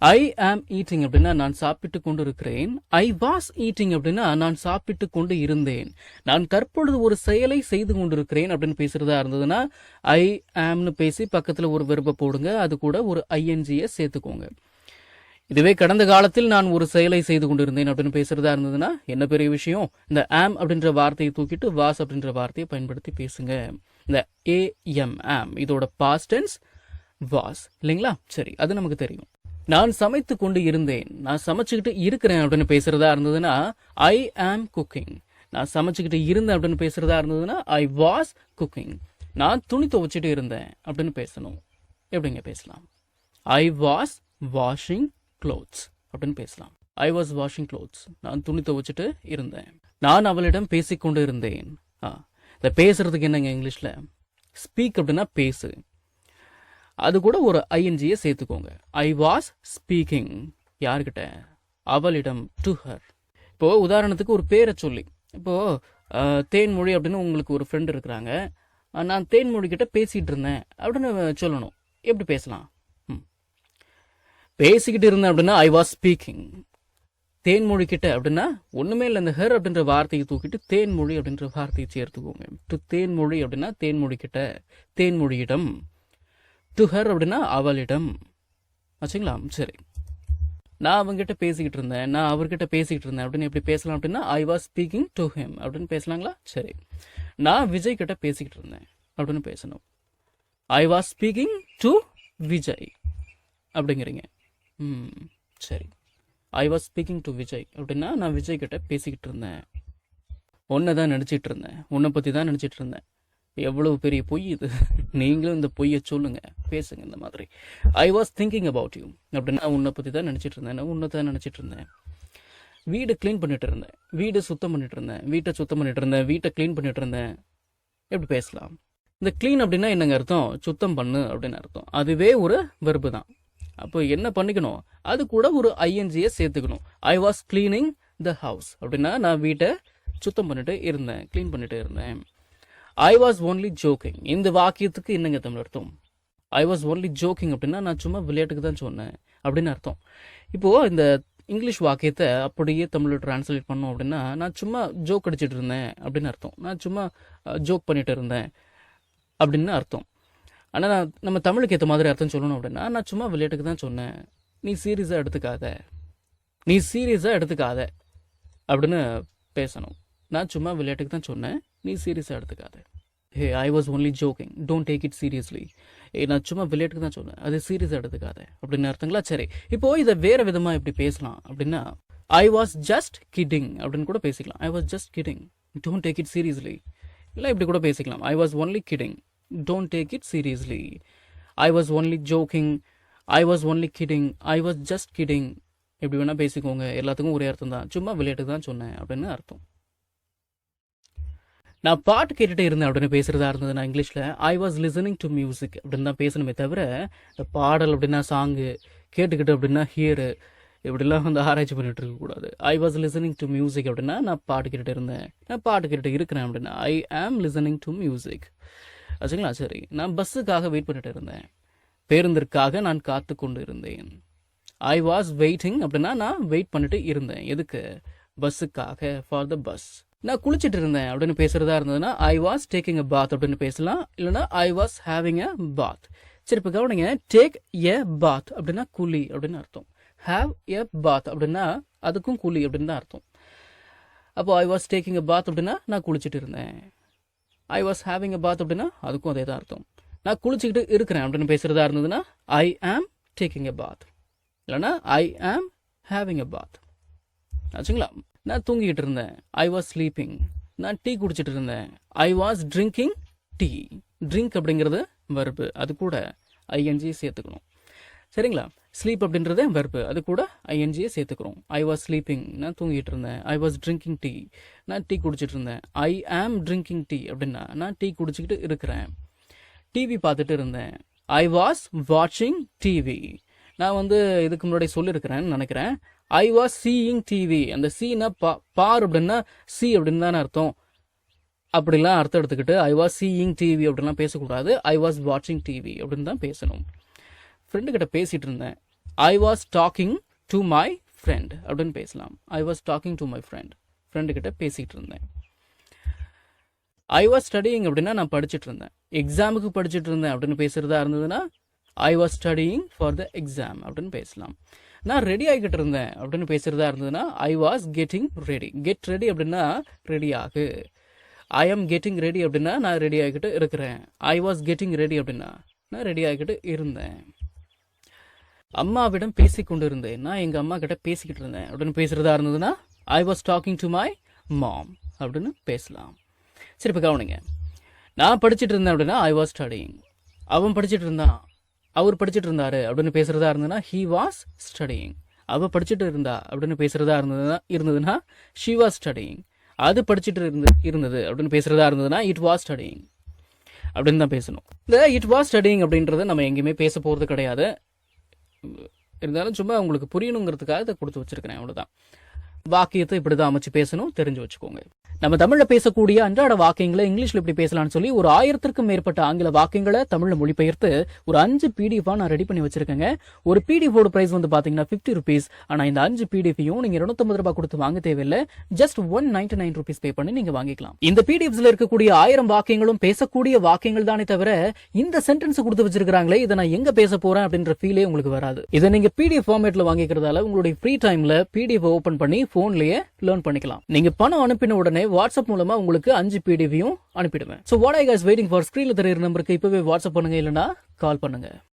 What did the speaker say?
ஐ ஆம் ஈட்டிங் அப்படின்னா நான் சாப்பிட்டு கொண்டு இருக்கிறேன். ஐ வாஸ் ஈட்டிங் அப்படின்னா நான் சாப்பிட்டு கொண்டு இருந்தேன். நான் தற்பொழுது ஒரு செயலை செய்து கொண்டிருக்கிறேன் அப்படின்னு பேசுறதா இருந்ததுன்னா ஐ ஆம்னு பேசி பக்கத்தில் ஒரு வெர்பை போடுங்க. அது கூட ஒரு ஐஎன்ஜியை சேர்த்துக்கோங்க. இதுவே கடந்த காலத்தில் நான் ஒரு செயலை செய்து கொண்டிருந்தேன் அப்படின்னு பேசுறதா இருந்ததுன்னா என்ன பெரிய விஷயம், இந்த ஆம் அப்படின்ற வார்த்தையை தூக்கிட்டு வாஸ் அப்படின்ற வார்த்தையை பயன்படுத்தி பேசுங்க. இந்த ஏஎம் ஆம் இதோட பாஸ்ட் டென்ஸ் வாஸ் இல்லைங்களா? சரி, அது நமக்கு தெரியும். நான் சமைத்து கொண்டு இருந்தேன், நான் சமைச்சுக்கிட்டு இருக்கிறேன் அப்படின்னு பேசுறதா இருந்ததுன்னா ஐ ஆம் குக்கிங். நான் சமைச்சுக்கிட்டு இருந்தேன் அப்படின்னு பேசுறதா இருந்ததுன்னா ஐ வாஸ் குக்கிங். நான் துணி துவைச்சிட்டு இருந்தேன் அப்படின்னு பேசணும். எப்படிங்க பேசலாம்? ஐ வாஸ் வாஷிங் clothes அப்படின்னு பேசலாம். I was washing clothes. நான் துணி துவைச்சிட்டு இருந்தேன். நான் அவளிடம் பேசிக்கொண்டு இருந்தேன். இந்த பேசுறதுக்கு என்னங்க இங்கிலீஷ்ல? ஸ்பீக் அப்படின்னா பேசு. அது கூட ஒரு ஐஎன்ஜியை சேர்த்துக்கோங்க. I was speaking. யார்கிட்ட? அவளிடம், டு ஹர். இப்போ உதாரணத்துக்கு ஒரு பேரை சொல்லி, இப்போ தேன்மொழி அப்படின்னு உங்களுக்கு ஒரு ஃப்ரெண்ட் இருக்கிறாங்க. நான் தேன்மொழி கிட்ட பேசிட்டு இருந்தேன் அப்படின்னு சொல்லணும். எப்படி பேசலாம்? பேசிக்கிட்டு இருந்தேன் அப்படின்னா ஐ வாஸ் ஸ்பீக்கிங். தேன்மொழி கிட்ட அப்படின்னா ஒண்ணுமே இல்லை, இந்த ஹர் அப்படின்ற வார்த்தையை தூக்கிட்டு தேன்மொழி அப்படின்ற வார்த்தையை சேர்த்துக்கோங்க. டு தேன்மொழி அப்படின்னா தேன்மொழி கிட்ட, தேன்மொழியிடம். டு ஹர் அப்படின்னா அவளிடம். ஆச்சுங்களா? சரி, நான் அவங்ககிட்ட பேசிக்கிட்டு இருந்தேன், நான் அவர்கிட்ட பேசிக்கிட்டு இருந்தேன் அப்படின்னு எப்படி பேசலாம் அப்படின்னா I was speaking to him அப்படின்னு பேசலாங்களா? சரி, நான் விஜய் கிட்ட பேசிக்கிட்டு இருந்தேன் அப்படின்னு பேசணும். I was speaking to Vijay அப்படிங்கிறீங்க. சரி, I was speaking to Vijay அப்படின்னா நான் விஜய் கிட்ட பேசிக்கிட்டு இருந்தேன். உன்னை தான் நினச்சிட்டு இருந்தேன், உன்னை பற்றி தான் நினச்சிட்டு இருந்தேன். எவ்வளவு பெரிய பொய் இது! நீங்களும் இந்த பொய்யை சொல்லுங்க, பேசுங்க இந்த மாதிரி. I was thinking about you அப்படின்னா உன்னை பற்றி தான் நினச்சிட்டு இருந்தேன், உன்னை தான் நினச்சிட்டு இருந்தேன். வீடு க்ளீன் பண்ணிட்டு இருந்தேன், வீடு சுத்தம் பண்ணிட்டு இருந்தேன், வீட்டை சுத்தம் பண்ணிட்டு இருந்தேன், வீட்டை க்ளீன் பண்ணிட்டு இருந்தேன். எப்படி பேசலாம்? இந்த க்ளீன் அப்படின்னா என்னங்க அர்த்தம்? சுத்தம் பண்ணு அப்படின்னு அர்த்தம். அதுவே ஒரு வெர்பு தான். அப்போ என்ன பண்ணிக்கணும்? அது கூட ஒரு ஐஎன்ஜியை சேர்த்துக்கணும். I was cleaning the house அப்படின்னா நான் வீட்டை சுத்தம் பண்ணிட்டு இருந்தேன், க்ளீன் பண்ணிட்டு இருந்தேன். I was only joking. இந்த வாக்கியத்துக்கு என்னங்க தமிழ் அர்த்தம்? ஐ வாஸ் ஒன்லி ஜோக்கிங் அப்படின்னா நான் சும்மா விளையாட்டுக்கு தான் சொன்னேன் அப்படின்னு அர்த்தம். இப்போ இந்த இங்கிலீஷ் வாக்கியத்தை அப்படியே தமிழில் டிரான்ஸ்லேட் பண்ணோம் அப்படின்னா நான் சும்மா ஜோக் அடிச்சிட்டு இருந்தேன் அப்படின்னு அர்த்தம். நான் சும்மா ஜோக் பண்ணிட்டு இருந்தேன் அப்படின்னு அர்த்தம். ஆனால் நம்ம தமிழுக்கு ஏற்ற மாதிரி அர்த்தம் சொல்லணும் அப்படின்னா நான் சும்மா விளையாட்டுக்கு தான் சொன்னேன், நீ சீரியஸாக எடுத்துக்காத, நீ சீரியஸாக எடுத்துக்காத அப்படின்னு பேசணும். நான் சும்மா விளையாட்டுக்கு தான் சொன்னேன், நீ சீரியஸாக எடுத்துக்காத. Hey I was only joking, don't take it seriously. நான் சும்மா விளையாட்டுக்கு தான் சொன்னேன், அது சீரியஸாக எடுத்துக்காத அப்படின்னு அர்த்தங்களா? சரி, இப்போ இதை வேற விதமாக எப்படி பேசலாம் அப்படின்னா ஐ வாஸ் ஜஸ்ட் கிட்டிங் அப்படின்னு கூட பேசிக்கலாம். I was just kidding, don't take it seriously. இல்லை இப்படி கூட பேசிக்கலாம். ஐ was only kidding, don't take it seriously. I was only joking, I was only kidding, I was just kidding. எப்படி வேணா பேசிக்கோங்க, எல்லாத்துக்கும் ஒரே அர்த்தம் தான். சும்மா விளையாட்டுக்கு தான் சொன்னேன் அப்படின்னு அர்த்தம். நான் பாட்டு கேட்டுட்டே இருந்தேன் அப்படின்னு பேசுறதா இருந்தது நான் இங்கிலீஷ்ல I was listening to music அப்படின்னு தான் பேசணுமே தவிர இந்த பாடல் அப்படின்னா சாங்கு, கேட்டுக்கிட்டு அப்படின்னா ஹியரு, இப்படிலாம் வந்து ஆராய்ச்சி பண்ணிட்டு இருக்கக்கூடாது. I was listening to music அப்படின்னா நான் பாட்டு கேட்டுட்டு இருந்தேன், நான் பாட்டு கேட்டுட்டு இருக்கிறேன் அப்படின்னா ஐ ஆம் லிசனிங் டு மியூசிக். ஆச்சுங்களா? சரி, நான் பஸ்ஸுக்காக வெயிட் பண்ணிட்டு இருந்தேன், பேருந்திற்காக நான் காத்து கொண்டு இருந்தேன். ஐ வாஸ் வெயிட்டிங் அப்படின்னா நான் வெயிட் பண்ணிட்டு இருந்தேன். எதுக்கு? பஸ்ஸுக்காக, ஃபார் த பஸ். நான் குளிச்சுட்டு இருந்தேன் அப்படின்னு பேசுறதா இருந்ததுன்னா ஐ வாஸ் டேக்கிங் அ பாத் அப்படின்னு பேசலாம். இல்லைன்னா ஐ வாஸ் ஹேவிங் அ பாத். சரி, இப்போ கவனிங்க, டேக் எ பாத் அப்படின்னா குழி அப்படின்னு அர்த்தம். ஹேவ் எ பாத் அப்படின்னா அதுக்கும் குழி அப்படின்னு தான் அர்த்தம். அப்போ ஐ வாஸ் டேக்கிங் அ பாத் அப்படின்னா நான் குளிச்சுட்டு இருந்தேன். ஐ வாஸ் ஹேவிங் அ பாத் அப்படின்னா அதுக்கும் அதே தான் அர்த்தம். நான் குளிச்சுக்கிட்டு இருக்கிறேன் அப்படின்னு பேசுறதா இருந்ததுன்னா ஐ ஆம் டேக்கிங் எ பாத். இல்லைன்னா ஐ ஆம் ஹேவிங் எ பாத். ஆச்சுங்களா? நான் தூங்கிக்கிட்டு இருந்தேன். I was sleeping. நான் டீ குடிச்சிட்டு இருந்தேன். I was drinking tea. Drink அப்படிங்கிறது வெர்பு, அது கூட ஐஎன்ஜி சேர்த்துக்கணும். சரிங்களா? ஸ்லீப் அப்படின்றது வெர்பு, அது கூட ஐஎன்ஜியை சேர்த்துக்கிறோம். ஐ வாஸ் ஸ்லீப்பிங், நான் தூங்கிட்டு இருந்தேன். ஐ வாஸ் ட்ரிங்கிங் டீ, நான் டீ குடிச்சிட்டு இருந்தேன். ஐ ஆம் ட்ரிங்கிங் டீ அப்படின்னா நான் டீ குடிச்சிக்கிட்டு இருக்கிறேன். டிவி பார்த்துட்டு இருந்தேன். ஐ வாஸ் வாட்சிங் டிவி. நான் வந்து இதுக்கு முன்னாடி சொல்லியிருக்கிறேன்னு நினைக்கிறேன். I was seeing TV. அந்த சீனா பார் அப்படின்னா சி அப்படின்னு தானே அர்த்தம். அப்படிலாம் அர்த்தம் எடுத்துக்கிட்டு ஐ வாஸ் சீயிங் டிவி அப்படின்லாம் பேசக்கூடாது. ஐ வாஸ் வாட்சிங் டிவி அப்படின்னு தான் பேசணும். ஃப்ரெண்டு கிட்ட பேசிட்டு இருந்தேன். I was talking to my friend அப்படின்னு பேசலாம். ஐ was talking to my friend, friend கிட்ட பேசிகிட்டு இருந்தேன். ஐ வாஸ் ஸ்டடியிங் அப்படின்னா நான் படிச்சுட்டு இருந்தேன். எக்ஸாமுக்கு படிச்சுட்டு இருந்தேன் அப்படின்னு பேசுகிறதா இருந்ததுன்னா I was studying for the exam அப்படின்னு பேசலாம். நான் ரெடி ஆகிக்கிட்டு இருந்தேன் அப்படின்னு பேசுகிறதா இருந்ததுன்னா I was getting ready. Get ready அப்படின்னா ரெடி ஆகு. ஐ ஆம் கெட்டிங் ரெடி அப்படின்னா நான் ரெடி ஆகிக்கிட்டு இருக்கிறேன். ஐ வாஸ் கெட்டிங் ரெடி அப்படின்னா நான் ரெடி ஆகிக்கிட்டு இருந்தேன். அம்மாவிடம் பேசிக்கொண்டு இருந்தேன், நான் எங்கள் அம்மா கிட்ட பேசிக்கிட்டு இருந்தேன் அப்படின்னு பேசுகிறதா இருந்ததுன்னா I was talking to my mom அப்படின்னு பேசலாம். சரி, இப்போ கவனிங்க. நான் படிச்சுட்டு இருந்தேன் அப்படின்னா ஐ வாஸ் ஸ்டடியிங். அவன் படிச்சுட்டு இருந்தான், அவர் படிச்சுட்டு இருந்தாரு அப்படின்னு பேசுகிறதா இருந்ததுன்னா ஹீ வாஸ் ஸ்டடியிங். அவள் படிச்சுட்டு இருந்தா அப்படின்னு பேசுகிறதா இருந்ததுன்னா ஷீ வாஸ் ஸ்டடியிங். அது படிச்சுட்டு இருந்தது அப்படின்னு பேசுகிறதா இருந்ததுன்னா இட் வாஸ் ஸ்டடியிங் அப்படின்னு தான் பேசணும். இந்த இட் வாஸ் ஸ்டடியிங் அப்படின்றத நம்ம எங்கேயுமே பேச போகிறது கிடையாது. இருந்தாலும் சும்மா உங்களுக்கு புரியணுங்கிறதுக்காக இதை கொடுத்து வச்சிருக்கிறேன், அவ்வளோதான். வாக்கியத்தை இப்படி தான் அமைச்சு பேசணும், தெரிஞ்சு வச்சுக்கோங்க. நம்ம தமிழ்ல பேசக்கூடிய அன்றாட வாக்கியங்களை இங்கிலீஷ்ல இப்படி பேசலாம்னு சொல்லி ஒரு 1000க்கும் மேற்பட்ட ஆங்கில வாக்கியங்களை தமிழ்ல மொழிபெயர்த்து ஒரு 5 PDF நான் ரெடி பண்ணி வச்சிருக்கேங்க. ஒரு PDF பிரைஸ் வந்து பாத்தீங்கன்னா 50 rupees. ஆனா இந்த 5 PDFையும் நீங்க 250 ரூபாய் கொடுத்து வாங்க தேவையில்லை. ஜஸ்ட் 199 rupees பே பண்ணி நீங்க வாங்கிக்கலாம். இந்த PDFஸ்ல இருக்கக்கூடிய 1000 வாக்கியங்களும் பேசக்கூடிய வாக்கியங்கள் தானே தவிர இந்த சென்டென்ஸ் கொடுத்து வச்சிருக்காங்களே இதை நான் எங்க பேச போறேன் அப்படின்ற ஃபீலே உங்களுக்கு வராது. இதை நீங்க PDF ஃபார்மேட்ல வாங்கிக்கிறதால உங்களுடைய ஃப்ரீ டைம்ல PDF ஓபன் பண்ணி போன்லயே லேர்ன் பண்ணிக்கலாம். நீங்க பணம் அனுப்பின உடனே வாட்ஸ்அப் மூலமா உங்களுக்கு 5 PDFையும் அனுப்பிடுவேன். So what are you guys waiting for? ஸ்கிரீன்ல தெரியுற நம்பருக்கு இப்பவே வாட்ஸ்அப் பண்ணுங்க, இல்லனா கால் பண்ணுங்க.